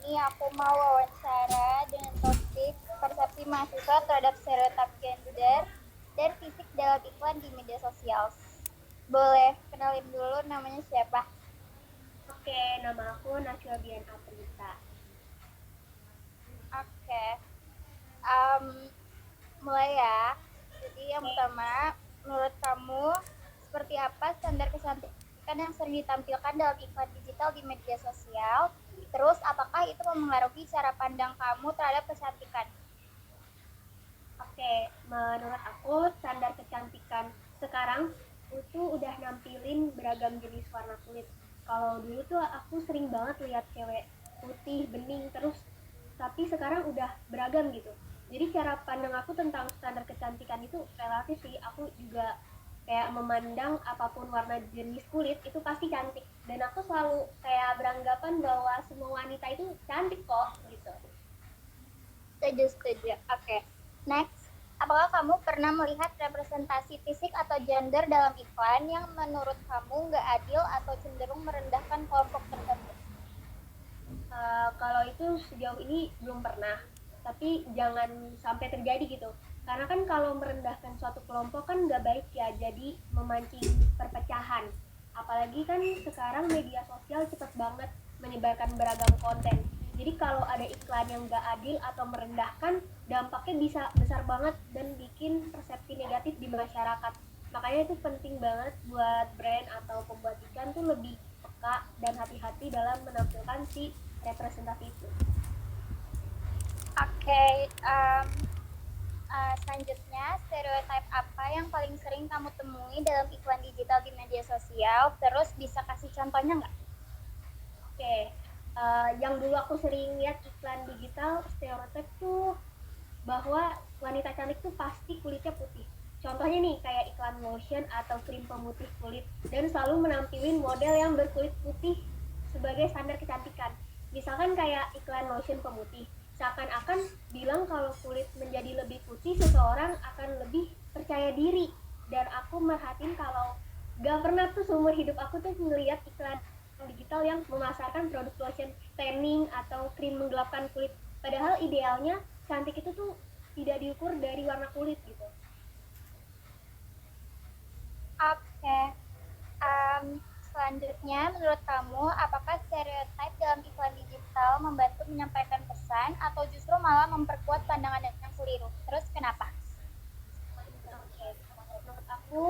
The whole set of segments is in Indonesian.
ini aku mau wawancara dengan topik persepsi mahasiswa terhadap stereotip gender dan fisik dalam iklan di media sosial. Boleh kenalin dulu namanya siapa? Oke, nama aku Najwa Bian Aprita. Oke, um, mulai ya. Jadi yang Oke, pertama, menurut kamu seperti apa standar kecantikan yang sering ditampilkan dalam iklan digital di media sosial? Terus apakah itu memengaruhi cara pandang kamu terhadap kecantikan? oke. Menurut aku standar kecantikan sekarang itu udah nampilin beragam jenis warna kulit. Kalau dulu tuh aku sering banget lihat cewek putih, bening terus, tapi sekarang udah beragam gitu. Jadi cara pandang aku tentang standar kecantikan itu relatif sih. Aku juga kayak memandang apapun warna jenis kulit itu pasti cantik. Dan aku selalu kayak beranggapan bahwa semua wanita itu cantik kok gitu. Setuju, setuju. Oke. Next, apakah kamu pernah melihat representasi fisik atau gender dalam iklan yang menurut kamu nggak adil atau cenderung merendahkan kelompok tertentu? Kalau itu sejauh ini belum pernah, tapi jangan sampai terjadi gitu, karena kan kalau merendahkan suatu kelompok kan nggak baik ya, jadi memancing perpecahan. Apalagi kan sekarang media sosial cepat banget menyebarkan beragam konten, jadi kalau ada iklan yang nggak adil atau merendahkan, dampaknya bisa besar banget dan bikin persepsi negatif di masyarakat. Makanya itu penting banget buat brand atau pembuat iklan tuh lebih peka dan hati-hati dalam menampilkan si representasi itu. Oke, selanjutnya stereotip apa yang paling sering kamu temui dalam iklan digital di media sosial? Terus bisa kasih contohnya nggak? Oke, yang dulu aku sering lihat iklan digital stereotip tuh bahwa wanita cantik tuh pasti kulitnya putih. Contohnya nih kayak iklan lotion atau krim pemutih kulit, dan selalu menampilkan model yang berkulit putih sebagai standar kecantikan. Misalkan kayak iklan lotion pemutih, seakan-akan bilang kalau kulit menjadi lebih putih seseorang akan lebih percaya diri. Dan aku merhatiin kalau gak pernah tuh seumur hidup aku tuh ngeliat iklan digital yang memasarkan produk lotion tanning atau krim menggelapkan kulit. Padahal idealnya cantik itu tuh tidak diukur dari warna kulit gitu. Oke, selanjutnya menurut kamu apakah stereotip dalam iklan digital membantu menyampaikan pesan atau justru malah memperkuat pandangan yang keliru? Terus kenapa? Oke, menurut aku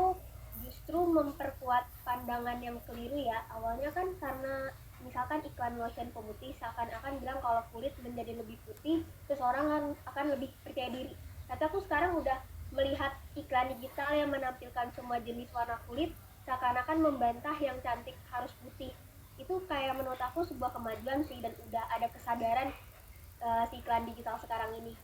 justru memperkuat pandangan yang keliru ya. Awalnya kan karena misalkan iklan lotion pemutih seakan-akan bilang kalau kulit menjadi lebih putih, seseorang akan lebih percaya diri. Tapi aku sekarang udah melihat iklan digital yang menampilkan semua jenis warna kulit seakan-akan membantah yang cantik harus putih. Itu kayak menurut aku sebuah kemajuan sih, dan udah ada kesadaran si iklan digital sekarang ini.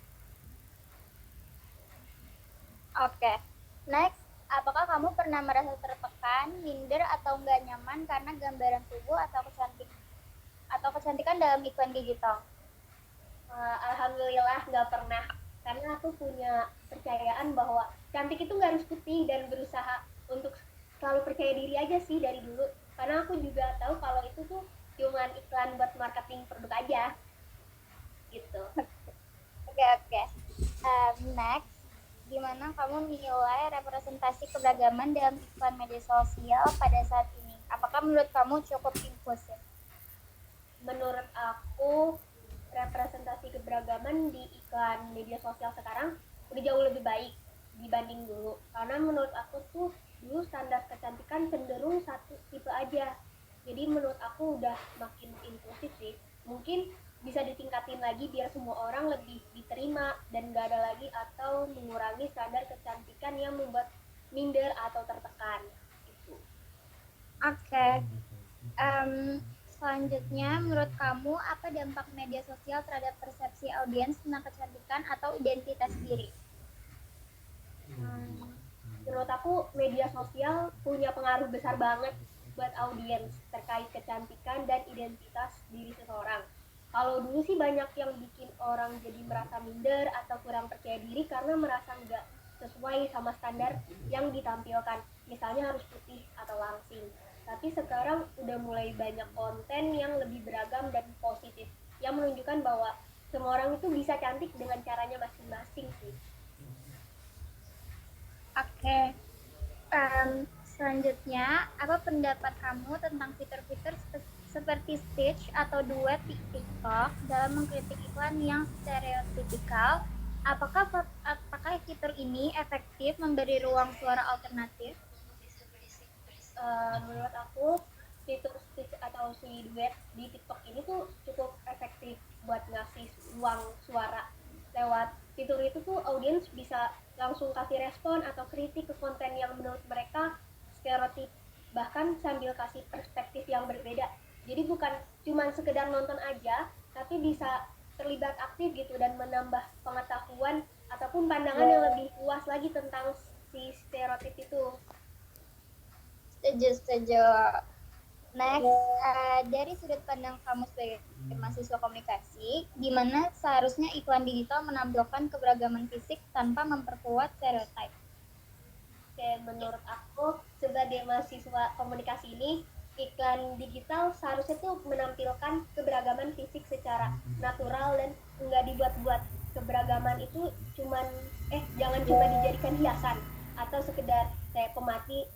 Oke, next, apakah kamu pernah merasa tertekan, minder, atau nggak nyaman karena gambaran tubuh atau kecantikan dalam iklan digital? Alhamdulillah nggak pernah, karena aku punya percayaan bahwa cantik itu nggak harus putih, dan berusaha untuk selalu percaya diri aja sih dari dulu, karena aku juga tahu kalau itu tuh cuman iklan buat marketing produk aja gitu. Oke, oke. Next, gimana kamu menilai representasi keberagaman dalam iklan media sosial pada saat ini? Apakah menurut kamu cukup inklusif? Menurut aku representasi keberagaman di iklan media sosial sekarang udah jauh lebih baik dibanding dulu, karena menurut aku tuh dulu standar kecantikan cenderung satu tipe aja, jadi menurut aku udah makin inklusif sih. Mungkin bisa ditingkatin lagi biar semua orang lebih diterima dan gak ada lagi atau mengurangi standar kecantikan yang membuat minder atau tertekan itu. Oke. Um, Selanjutnya, menurut kamu apa dampak media sosial terhadap persepsi audiens tentang kecantikan atau identitas diri? Hmm, menurut aku media sosial punya pengaruh besar banget buat audiens terkait kecantikan dan identitas diri seseorang. Kalau dulu sih banyak yang bikin orang jadi merasa minder atau kurang percaya diri karena merasa nggak sesuai sama standar yang ditampilkan. Misalnya harus putih atau langsing. Tapi sekarang udah mulai banyak konten yang lebih beragam dan positif. yang menunjukkan bahwa semua orang itu bisa cantik dengan caranya masing-masing sih. Oke. Selanjutnya, apa pendapat kamu tentang fitur-fitur seperti Stitch atau duet di TikTok dalam mengkritik iklan yang stereotipikal? Apakah fitur ini efektif memberi ruang suara alternatif? Menurut aku fitur Stitch atau si duet di TikTok ini tuh cukup efektif buat ngasih ruang suara. Lewat fitur itu tuh audiens bisa langsung kasih respon atau kritik ke konten yang menurut mereka stereotip, bahkan sambil kasih perspektif yang berbeda. Jadi bukan cuma sekedar nonton aja, tapi bisa terlibat aktif gitu dan menambah pengetahuan ataupun pandangan yang lebih luas lagi tentang si stereotip itu. Setuju, setuju. Next, dari sudut pandang kamu sebagai mahasiswa komunikasi, gimana seharusnya iklan digital menampilkan keberagaman fisik tanpa memperkuat stereotip? Dan menurut aku sebagai mahasiswa komunikasi ini, iklan digital seharusnya tuh menampilkan keberagaman fisik secara natural dan nggak dibuat-buat. Keberagaman itu jangan cuma dijadikan hiasan atau sekedar kayak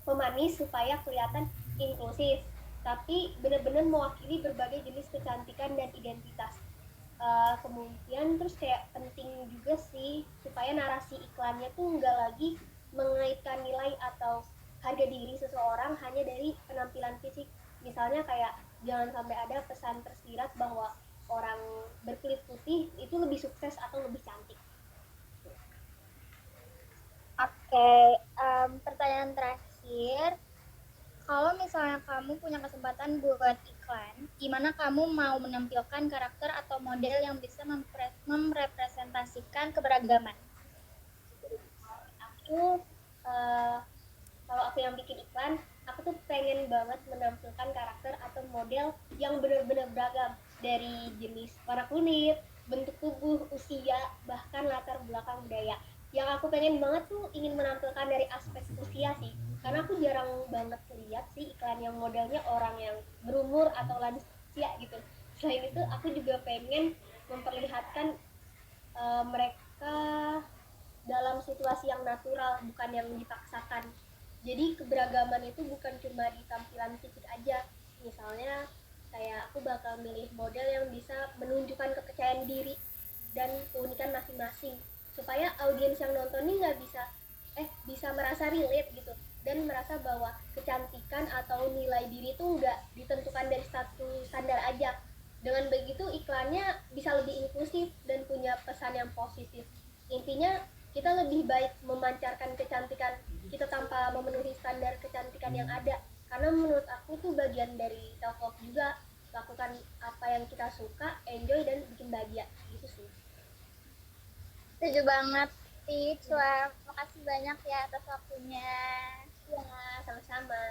pemanis supaya kelihatan inklusif, tapi benar-benar mewakili berbagai jenis kecantikan dan identitas. Kemudian terus kayak penting juga sih supaya narasi iklannya tuh nggak lagi mengaitkan nilai atau harga diri seseorang hanya dari penampilan fisik. Misalnya kayak jangan sampai ada pesan tersirat bahwa orang berkulit putih itu lebih sukses atau lebih cantik. Oke, pertanyaan terakhir. Kalau misalnya kamu punya kesempatan buat iklan, gimana kamu mau menampilkan karakter atau model yang bisa merepresentasikan keberagaman? Aku kalau aku yang bikin iklan, aku tuh pengen banget menampilkan karakter atau model yang benar-benar beragam, dari jenis warna kulit, bentuk tubuh, usia, bahkan latar belakang budaya. Yang aku pengen banget tuh ingin menampilkan dari aspek usia sih, karena aku jarang banget lihat sih iklan yang modelnya orang yang berumur atau lansia gitu. Selain itu aku juga pengen memperlihatkan mereka dalam situasi yang natural, bukan yang dipaksakan. Jadi keberagaman itu bukan cuma di tampilan fisik aja. Misalnya kayak aku bakal milih model yang bisa menunjukkan kepercayaan diri dan keunikan masing-masing, supaya audiens yang nonton ini nggak bisa merasa relate gitu, dan merasa bahwa kecantikan atau nilai diri itu nggak ditentukan dari satu standar aja. Dengan begitu iklannya bisa lebih inklusif dan punya pesan yang positif. Intinya kita lebih baik memancarkan kecantikan kita tanpa memenuhi standar kecantikan yang ada, karena menurut aku tuh bagian dari self love juga, lakukan apa yang kita suka, enjoy dan bikin bahagia gitu sih. Setuju banget, Stitch. Wah, makasih banyak ya atas waktunya. Ya, sama-sama.